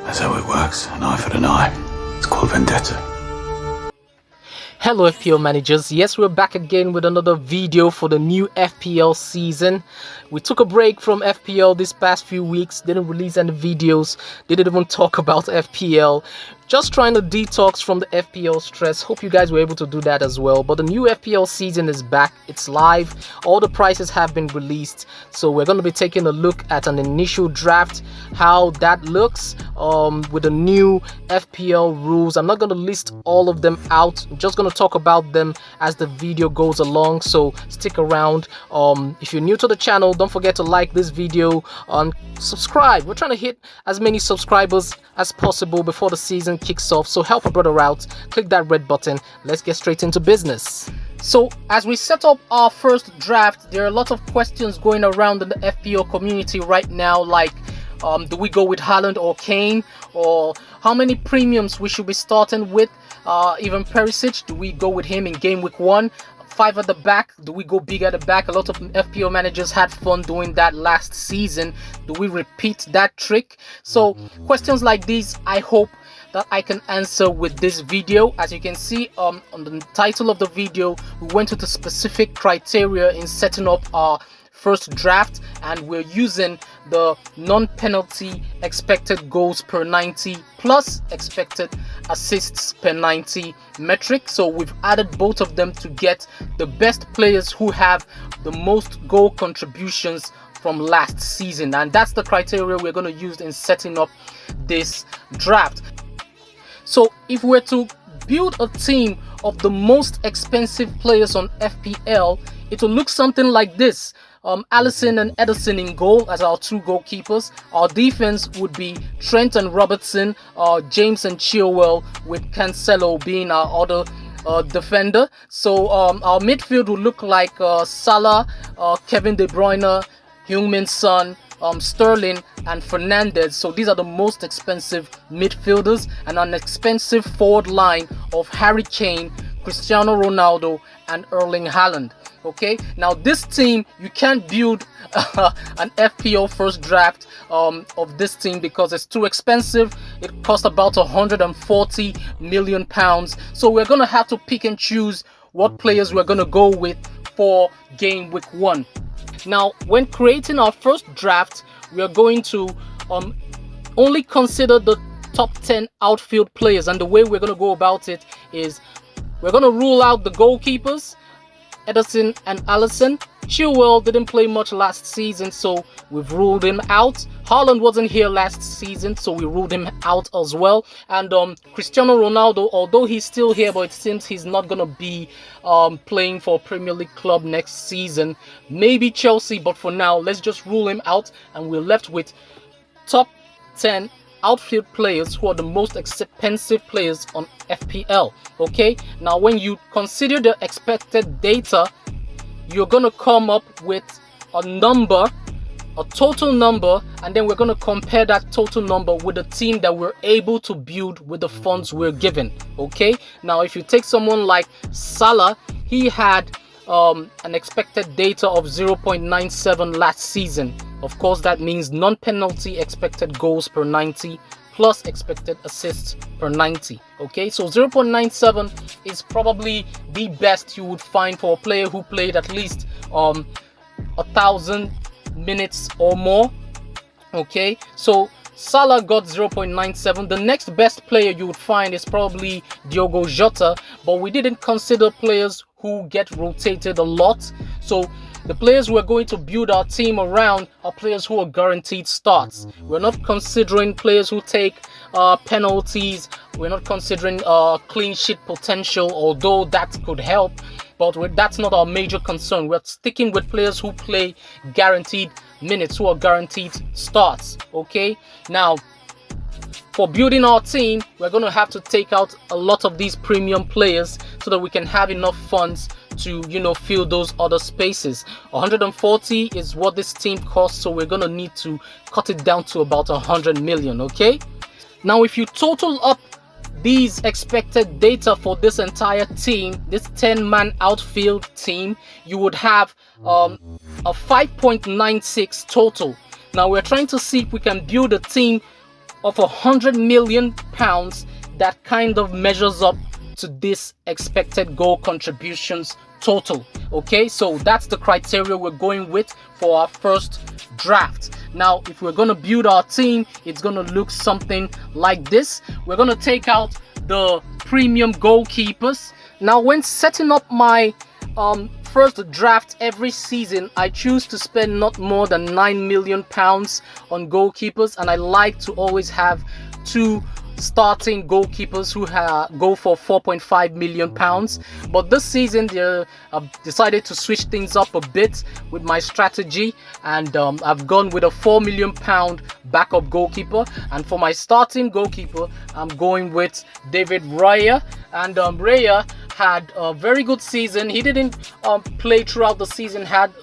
That's how it works. An eye for an eye. It's called vendetta. Hello FPL managers, yes, we're back again with another video for the new FPL season. We took a break from FPL this past few weeks, didn't release any videos, didn't even talk about FPL. Just trying to detox from the FPL stress. Hope you guys were able to do that as well. But the new FPL season is back, it's live, all the prices have been released. So we're going to be taking a look at an initial draft, how that looks with the new FPL rules. I'm not going to list all of them out, I'm just going to talk about them as the video goes along, so stick around. If you're new to the channel, don't forget to like this video and subscribe. We're trying to hit as many subscribers as possible before the season kicks off, so help a brother out, click that red button. Let's get straight into business. So as we set up our first draft, there are a lot of questions going around in the FPL community right now, like do we go with Haaland or Kane, or how many premiums we should be starting with, even Perisic, do we go with him in game week 1? 5 at the back, do we go big at the back? A lot of FPL managers had fun doing that last season. Do we repeat that trick? So questions like these, I hope that I can answer with this video. As you can see on the title of the video, we went into specific criteria in setting up our first draft, and we're using the non-penalty expected goals per 90 plus expected assists per 90 metric. So we've added both of them to get the best players who have the most goal contributions from last season, and that's the criteria we're going to use in setting up this draft. So if we're to build a team of the most expensive players on FPL, it will look something like this. Alisson and Ederson in goal as our 2 goalkeepers. Our defense would be Trent and Robertson, James and Chilwell, with Cancelo being our other defender. So our midfield would look like Salah, Kevin De Bruyne, Heung-min Son, Sterling and Fernandes. So these are the most expensive midfielders, and an expensive forward line of Harry Kane, Cristiano Ronaldo and Erling Haaland. Okay, now this team, you can't build an FPL first draft of this team because it's too expensive. It costs about 140 million pounds. So we're gonna have to pick and choose what players we're gonna go with for game week 1. Now, when creating our first draft, we are going to only consider the top 10 outfield players, and the way we're going to go about it is we're going to rule out the goalkeepers, Ederson and Alisson. Chilwell didn't play much last season, so we've ruled him out. Haaland wasn't here last season, so we ruled him out as well. And Cristiano Ronaldo, although he's still here, but it seems he's not going to be playing for a Premier League club next season. Maybe Chelsea, but for now, let's just rule him out. And we're left with top 10 outfield players who are the most expensive players on FPL. Okay, now when you consider the expected data, you're gonna come up with a number, a total number, and then we're gonna compare that total number with the team that we're able to build with the funds we're given. Okay, now if you take someone like Salah, he had an expected data of 0.97 last season. Of course, that means non-penalty expected goals per 90 plus expected assists per 90. Okay, so 0.97 is probably the best you would find for a player who played at least 1,000 minutes or more. Okay, so Salah got 0.97. The next best player you would find is probably Diogo Jota, but we didn't consider players who get rotated a lot. So the players we're going to build our team around are players who are guaranteed starts. We're not considering players who take penalties. We're not considering clean sheet potential, although that could help, but that's not our major concern. We're sticking with players who play guaranteed minutes, who are guaranteed starts. Okay, now for building our team, we're going to have to take out a lot of these premium players so that we can have enough funds to, you know, fill those other spaces. 140 is what this team costs, so we're going to need to cut it down to about 100 million. Okay, now if you total up these expected data for this entire team, this 10-man outfield team, you would have a 5.96 total. Now we're trying to see if we can build a team of £100 million that kind of measures up to this expected goal contributions total. Okay, so that's the criteria we're going with for our first draft. Now, if we're going to build our team, it's going to look something like this. We're going to take out the premium goalkeepers. Now, when setting up my first draft every season, I choose to spend not more than £9 million on goalkeepers, and I like to always have 2 starting goalkeepers who go for £4.5 million. But this season I've decided to switch things up a bit with my strategy, and I've gone with a £4 million backup goalkeeper. And for my starting goalkeeper, I'm going with David Raya. And Raya had a very good season. He didn't play throughout the season, had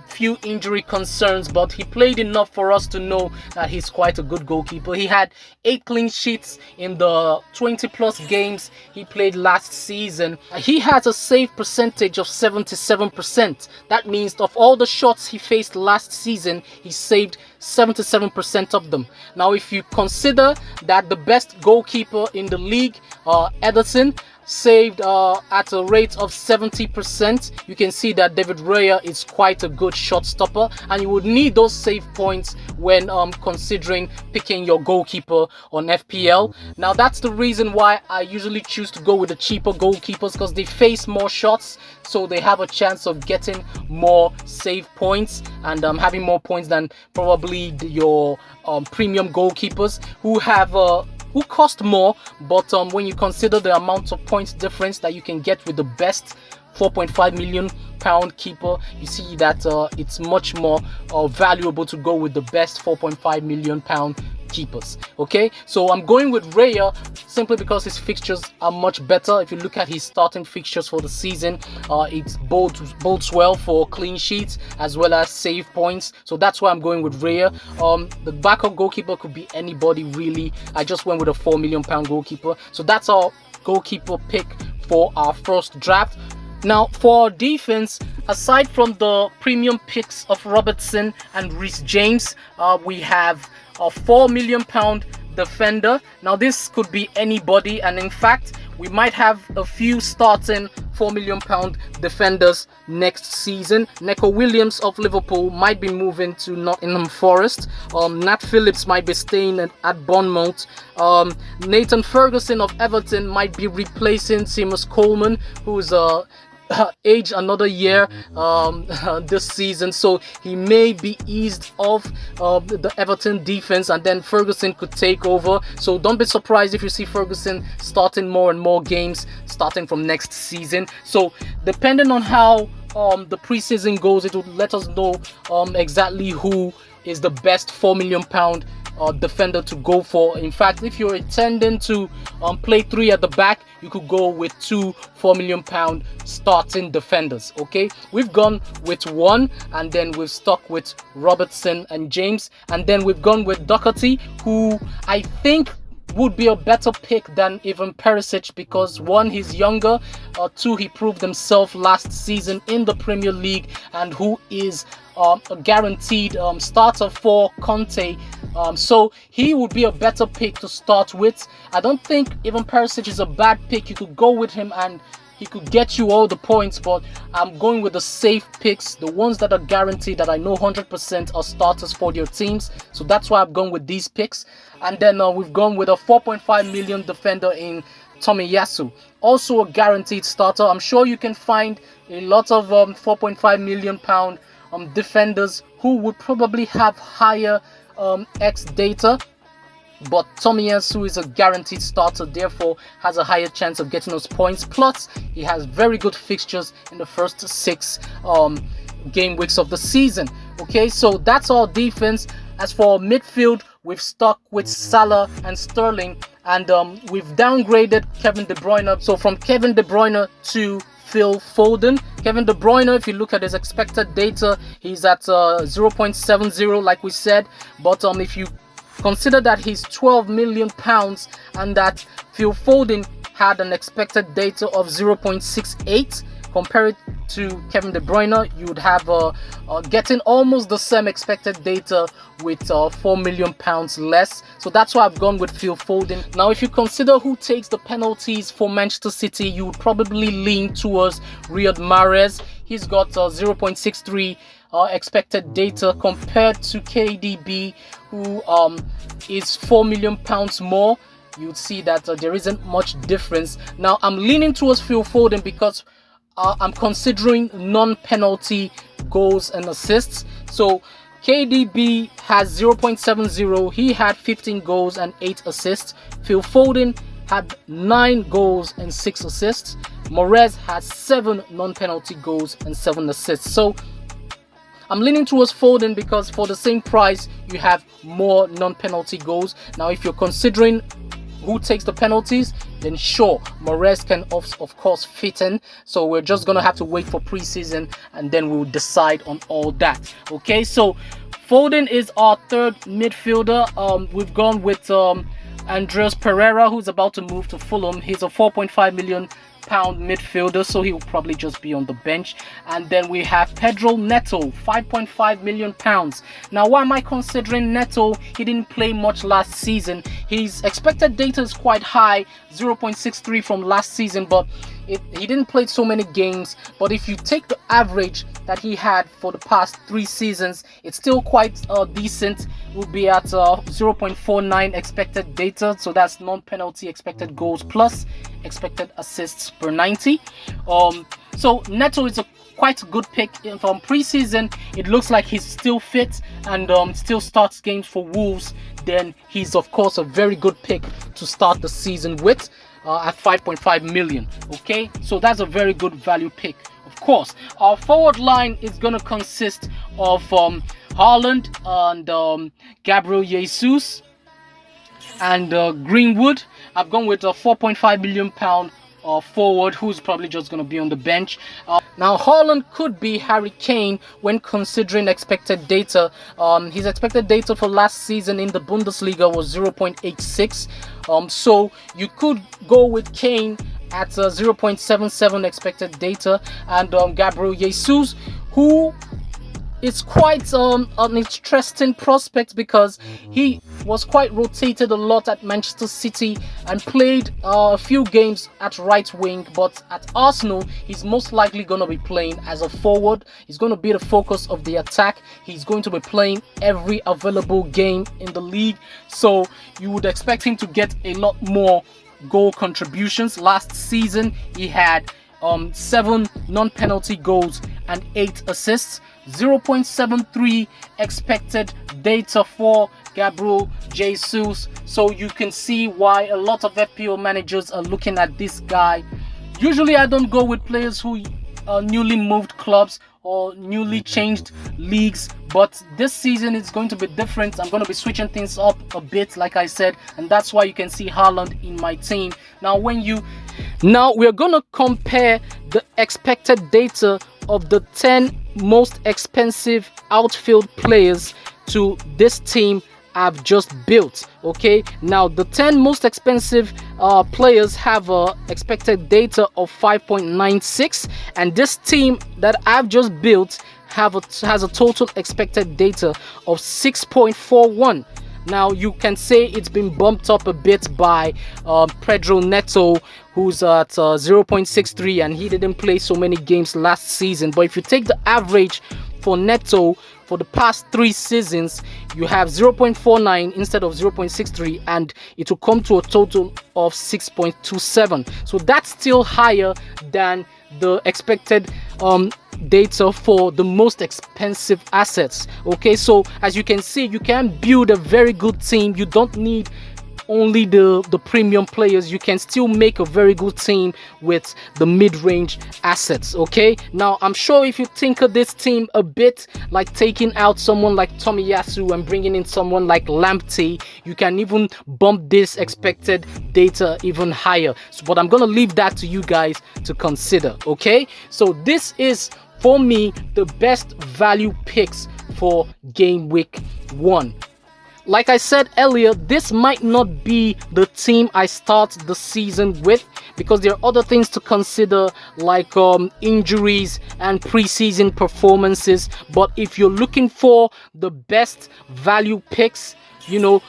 few injury concerns, but he played enough for us to know that he's quite a good goalkeeper. He had 8 clean sheets in the 20+ games he played last season. He has a save percentage of 77%. That means of all the shots he faced last season, he saved 77% of them. Now, if you consider that the best goalkeeper in the league, Ederson, saved at a rate of 70%, you can see that David Raya is quite a good shot stopper, and you would need those save points when considering picking your goalkeeper on FPL. Now, that's the reason why I usually choose to go with the cheaper goalkeepers, because they face more shots, so they have a chance of getting more save points and having more points than probably your premium goalkeepers who have who cost more, but when you consider the amount of points difference that you can get with the best £4.5 million keeper, you see that it's much more valuable to go with the best £4.5 million keepers. Okay, so I'm going with Raya simply because his fixtures are much better. If you look at his starting fixtures for the season, it bodes well for clean sheets as well as save points, so that's why I'm going with Raya. The backup goalkeeper could be anybody really. I just went with a £4 million goalkeeper, so that's our goalkeeper pick for our first draft. Now, for defense, aside from the premium picks of Robertson and Reece James, we have a £4 million defender. Now, this could be anybody, and in fact, we might have a few starting £4 million defenders next season. Neco Williams of Liverpool might be moving to Nottingham Forest. Nat Phillips might be staying at Bournemouth. Nathan Ferguson of Everton might be replacing Seamus Coleman, who's age another year this season, so he may be eased off the Everton defense, and then Ferguson could take over. So don't be surprised if you see Ferguson starting more and more games starting from next season. So depending on how the preseason goes, it will let us know exactly who is the best £4 million defender to go for. In fact, if you're intending to play 3 at the back, you could go with 2 £4 million starting defenders. Okay, we've gone with 1, and then we've stuck with Robertson and James, and then we've gone with Doherty, who I think would be a better pick than even Perisic, because 1, he's younger, 2, he proved himself last season in the Premier League, and who is a guaranteed starter for Conte, so he would be a better pick to start with. I don't think even Perisic is a bad pick. You could go with him and he could get you all the points, but I'm going with the safe picks, the ones that are guaranteed, that I know 100% are starters for your teams. So that's why I've gone with these picks. And then we've gone with a 4.5 million defender in Tomiyasu, also a guaranteed starter. I'm sure you can find a lot of 4.5 million pound defenders who would probably have higher X data, but Tomiyasu is a guaranteed starter, therefore has a higher chance of getting those points. Plus, he has very good fixtures in the first 6 game weeks of the season. Okay, so that's our defense. As for midfield, we've stuck with Salah and Sterling, and we've downgraded Kevin De Bruyne. So from Kevin De Bruyne to Phil Foden. Kevin De Bruyne, if you look at his expected data, he's at 0.70, like we said. But if you consider that he's £12 million and that Phil Foden had an expected data of 0.68, compare it to Kevin De Bruyne, you would have getting almost the same expected data with £4 million less. So that's why I've gone with Phil Foden. Now, if you consider who takes the penalties for Manchester City, you would probably lean towards Riyad Mahrez. He's got 0.63 expected data compared to KDB, who is £4 million more. You'd see that there isn't much difference. Now, I'm leaning towards Phil Foden because I'm considering non-penalty goals and assists. So KDB has 0.70. He had 15 goals and 8 assists. Phil Foden had 9 goals and 6 assists. Mahrez has 7 non-penalty goals and 7 assists. So I'm leaning towards Foden because for the same price, you have more non-penalty goals. Now, if you're considering who takes the penalties, then sure, Mahrez can of course fit in. So we're just gonna have to wait for preseason and then we'll decide on all that. Okay, so Foden is our third midfielder. We've gone with Andreas Pereira, who's about to move to Fulham. He's a £4.5 million midfielder, so he'll probably just be on the bench. And then we have Pedro Neto, £5.5 million. Now, why am I considering Neto? He didn't play much last season. His expected data is quite high, 0.63 from last season, but he didn't play so many games. But if you take the average that he had for the past 3 seasons, it's still quite decent. We'll be at 0.49 expected data, so that's non-penalty expected goals plus expected assists per 90. So Neto is quite a good pick. From preseason, it looks like he's still fit and still starts games for Wolves. Then he's of course a very good pick to start the season with at 5.5 million. Okay, so that's a very good value pick. Of course, our forward line is going to consist of Haaland and Gabriel Jesus and Greenwood. I've gone with a £4.5 million forward who's probably just going to be on the bench. Now, Haaland could be Harry Kane when considering expected data. His expected data for last season in the Bundesliga was 0.86. So you could go with Kane at 0.77 expected data, and Gabriel Jesus, who is quite an interesting prospect because he was quite rotated a lot at Manchester City and played a few games at right wing, but at Arsenal he's most likely going to be playing as a forward. He's going to be the focus of the attack. He's going to be playing every available game in the league, so you would expect him to get a lot more goal contributions. Last season he had 7 non-penalty goals and 8 assists. 0.73 expected data for Gabriel Jesus. So you can see why a lot of FPL managers are looking at this guy. Usually I don't go with players who are newly moved clubs or newly changed leagues, but this season it's going to be different. I'm going to be switching things up a bit, like I said, and that's why you can see Haaland in my team. Now we're going to compare the expected data of the 10 most expensive outfield players to this team I've just built. Okay, now the 10 most expensive players have a expected data of 5.96, and this team that I've just built has a total expected data of 6.41. Now you can say it's been bumped up a bit by Pedro Neto, who's at 0.63, and he didn't play so many games last season. But if you take the average for Neto for the past 3 seasons, you have 0.49 instead of 0.63, and it will come to a total of 6.27. So that's still higher than the expected data for the most expensive assets. Okay, so as you can see, you can build a very good team. You don't need only the premium players. You can still make a very good team with the mid-range assets. Okay, now I'm sure if you tinker this team a bit, like taking out someone like Tomiyasu and bringing in someone like Lamptey, you can even bump this expected data even higher. But I'm gonna leave that to you guys to consider. Okay, so this is for me the best value picks for game week 1. Like I said earlier, this might not be the team I start the season with, because there are other things to consider, like injuries and preseason performances. But if you're looking for the best value picks, you know,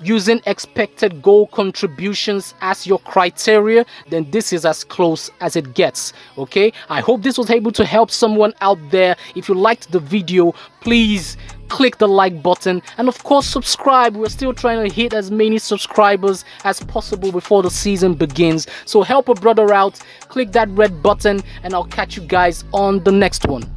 using expected goal contributions as your criteria, then this is as close as it gets. Okay, I hope this was able to help someone out there. If you liked the video, please click the like button, and of course subscribe. We're still trying to hit as many subscribers as possible before the season begins, so help a brother out. Click that red button, and I'll catch you guys on the next one.